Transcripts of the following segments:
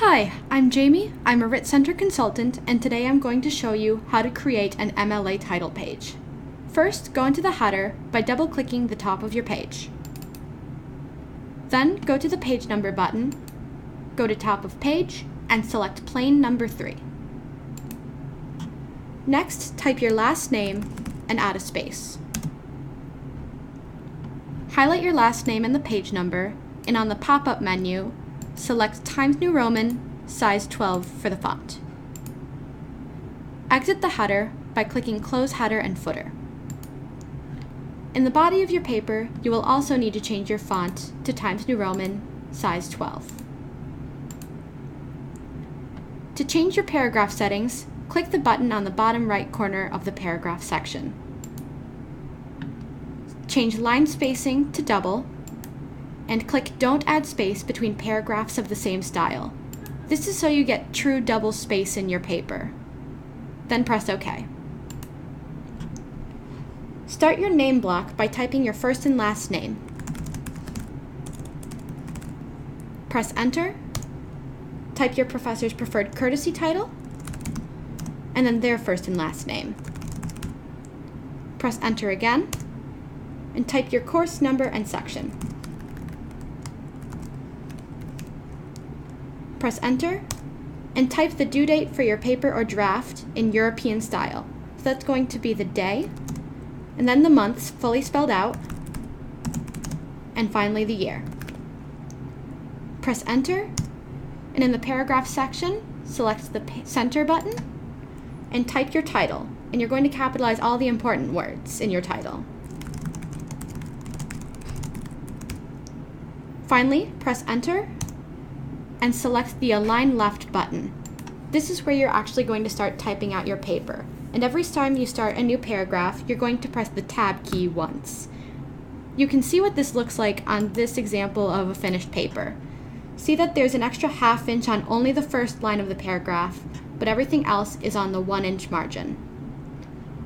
Hi, I'm Jamie. I'm a WRIT Center consultant, and today I'm going to show you how to create an MLA title page. First, go into the header by double-clicking the top of your page. Then, go to the page number button, go to top of page, and select plain number 3. Next, type your last name and add a space. Highlight your last name and the page number, and on the pop-up menu, select Times New Roman, size 12 for the font. Exit the header by clicking Close Header and Footer. In the body of your paper, you will also need to change your font to Times New Roman, size 12. To change your paragraph settings, click the button on the bottom right corner of the paragraph section. Change line spacing to double, and click Don't Add Space between paragraphs of the same style. This is so you get true double space in your paper. Then press OK. Start your name block by typing your first and last name. Press Enter. Type your professor's preferred courtesy title, and then their first and last name. Press Enter again, and type your course number and section. Press Enter, and type the due date for your paper or draft in European style. So that's going to be the day, and then the months fully spelled out, and finally the year. Press Enter, and in the paragraph section, select the center button, and type your title, and you're going to capitalize all the important words in your title. Finally, press Enter, and select the Align Left button. This is where you're actually going to start typing out your paper. And every time you start a new paragraph, you're going to press the Tab key once. You can see what this looks like on this example of a finished paper. See that there's an extra ½ inch on only the first line of the paragraph, but everything else is on the 1-inch margin.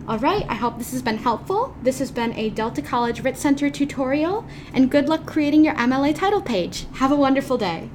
Alright, I hope this has been helpful. This has been a Delta College WRIT Center tutorial, and good luck creating your MLA title page. Have a wonderful day.